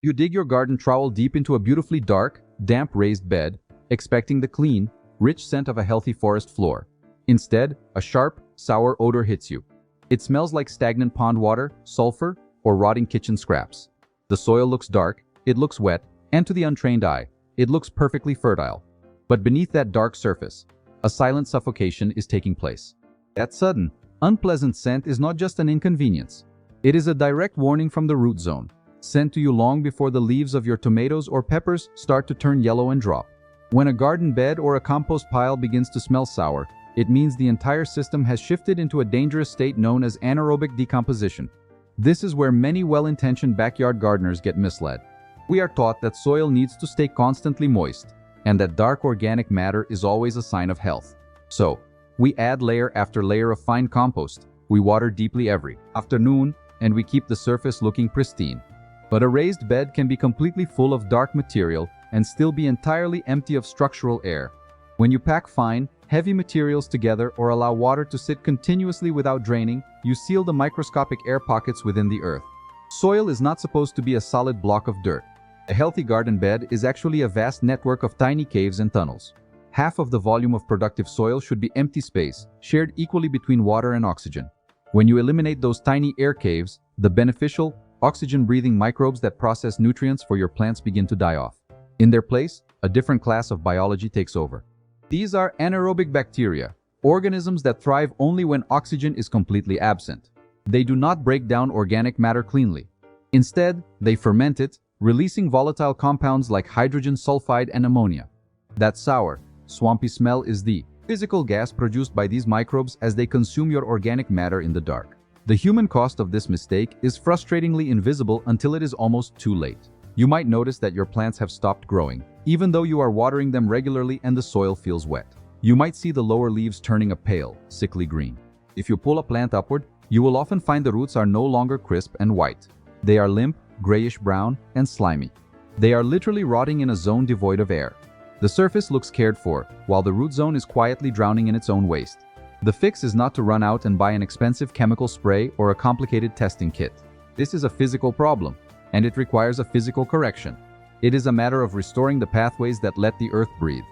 You dig your garden trowel deep into a beautifully dark, damp raised bed, expecting the clean, rich scent of a healthy forest floor. Instead, a sharp, sour odor hits you. It smells like stagnant pond water, sulfur, or rotting kitchen scraps. The soil looks dark, it looks wet, and to the untrained eye, it looks perfectly fertile. But beneath that dark surface, a silent suffocation is taking place. That sudden, unpleasant scent is not just an inconvenience. It is a direct warning from the root zone, sent to you long before the leaves of your tomatoes or peppers start to turn yellow and drop. When a garden bed or a compost pile begins to smell sour, it means the entire system has shifted into a dangerous state known as anaerobic decomposition. This is where many well-intentioned backyard gardeners get misled. We are taught that soil needs to stay constantly moist, and that dark organic matter is always a sign of health. So, we add layer after layer of fine compost, we water deeply every afternoon, and we keep the surface looking pristine. But a raised bed can be completely full of dark material and still be entirely empty of structural air. When you pack fine, heavy materials together or allow water to sit continuously without draining, you seal the microscopic air pockets within the earth. Soil is not supposed to be a solid block of dirt. A healthy garden bed is actually a vast network of tiny caves and tunnels. Half of the volume of productive soil should be empty space, shared equally between water and oxygen. When you eliminate those tiny air caves, the beneficial, oxygen-breathing microbes that process nutrients for your plants begin to die off. In their place, a different class of biology takes over. These are anaerobic bacteria, organisms that thrive only when oxygen is completely absent. They do not break down organic matter cleanly. Instead, they ferment it, releasing volatile compounds like hydrogen sulfide and ammonia. That sour, swampy smell is the physical gas produced by these microbes as they consume your organic matter in the dark. The human cost of this mistake is frustratingly invisible until it is almost too late. You might notice that your plants have stopped growing, even though you are watering them regularly and the soil feels wet. You might see the lower leaves turning a pale, sickly green. If you pull a plant upward, you will often find the roots are no longer crisp and white. They are limp, grayish-brown, and slimy. They are literally rotting in a zone devoid of air. The surface looks cared for, while the root zone is quietly drowning in its own waste. The fix is not to run out and buy an expensive chemical spray or a complicated testing kit. This is a physical problem, and it requires a physical correction. It is a matter of restoring the pathways that let the earth breathe.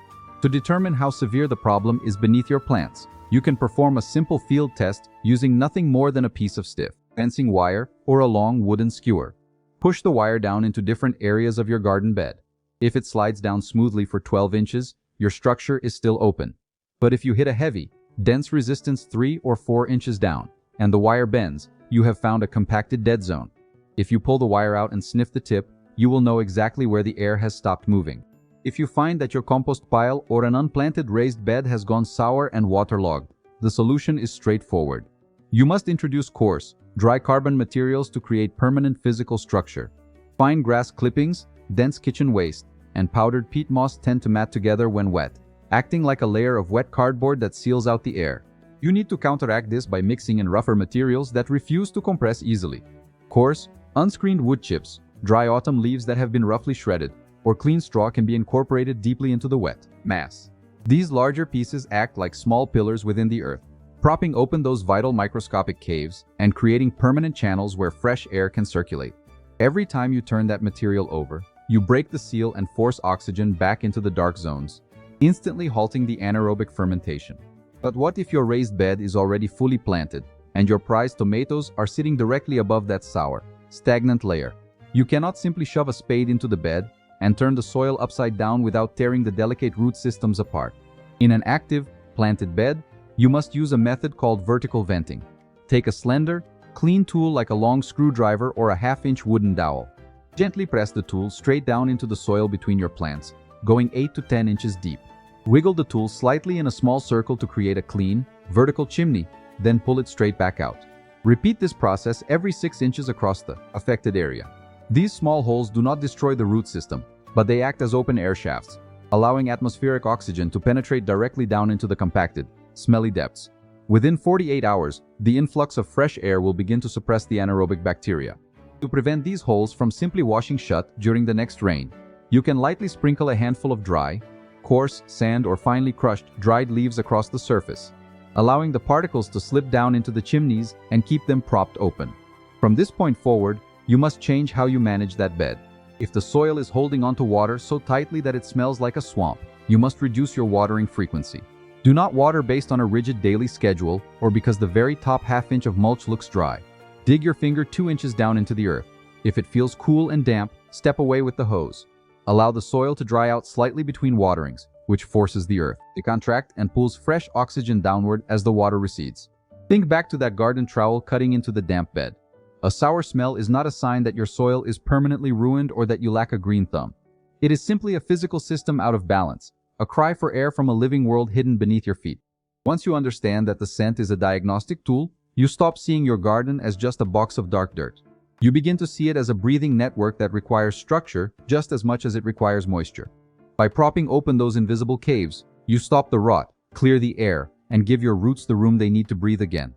To determine how severe the problem is beneath your plants, you can perform a simple field test using nothing more than a piece of stiff fencing wire or a long wooden skewer. Push the wire down into different areas of your garden bed. If it slides down smoothly for 12 inches, your structure is still open. But if you hit a heavy, dense resistance 3 or 4 inches down, and the wire bends, you have found a compacted dead zone. If you pull the wire out and sniff the tip, you will know exactly where the air has stopped moving. If you find that your compost pile or an unplanted raised bed has gone sour and waterlogged, the solution is straightforward. You must introduce coarse, dry carbon materials to create permanent physical structure. Fine grass clippings, dense kitchen waste, and powdered peat moss tend to mat together when wet, acting like a layer of wet cardboard that seals out the air. You need to counteract this by mixing in rougher materials that refuse to compress easily. Coarse, unscreened wood chips, dry autumn leaves that have been roughly shredded, or clean straw can be incorporated deeply into the wet mass. These larger pieces act like small pillars within the earth, propping open those vital microscopic caves and creating permanent channels where fresh air can circulate. Every time you turn that material over, you break the seal and force oxygen back into the dark zones, instantly halting the anaerobic fermentation. But what if your raised bed is already fully planted, and your prized tomatoes are sitting directly above that sour, stagnant layer? You cannot simply shove a spade into the bed and turn the soil upside down without tearing the delicate root systems apart. In an active, planted bed, you must use a method called vertical venting. Take a slender, clean tool like a long screwdriver or a half-inch wooden dowel. Gently press the tool straight down into the soil between your plants, going 8 to 10 inches deep. Wiggle the tool slightly in a small circle to create a clean, vertical chimney, then pull it straight back out. Repeat this process every 6 inches across the affected area. These small holes do not destroy the root system, but they act as open air shafts, allowing atmospheric oxygen to penetrate directly down into the compacted, smelly depths. Within 48 hours, the influx of fresh air will begin to suppress the anaerobic bacteria. To prevent these holes from simply washing shut during the next rain, you can lightly sprinkle a handful of dry, coarse sand or finely crushed dried leaves across the surface, allowing the particles to slip down into the chimneys and keep them propped open. From this point forward, you must change how you manage that bed. If the soil is holding onto water so tightly that it smells like a swamp, you must reduce your watering frequency. Do not water based on a rigid daily schedule or because the very top half-inch of mulch looks dry. Dig your finger 2 inches down into the earth. If it feels cool and damp, step away with the hose. Allow the soil to dry out slightly between waterings, which forces the earth to contract and pulls fresh oxygen downward as the water recedes. Think back to that garden trowel cutting into the damp bed. A sour smell is not a sign that your soil is permanently ruined or that you lack a green thumb. It is simply a physical system out of balance, a cry for air from a living world hidden beneath your feet. Once you understand that the scent is a diagnostic tool, you stop seeing your garden as just a box of dark dirt. You begin to see it as a breathing network that requires structure just as much as it requires moisture. By propping open those invisible caves, you stop the rot, clear the air, and give your roots the room they need to breathe again.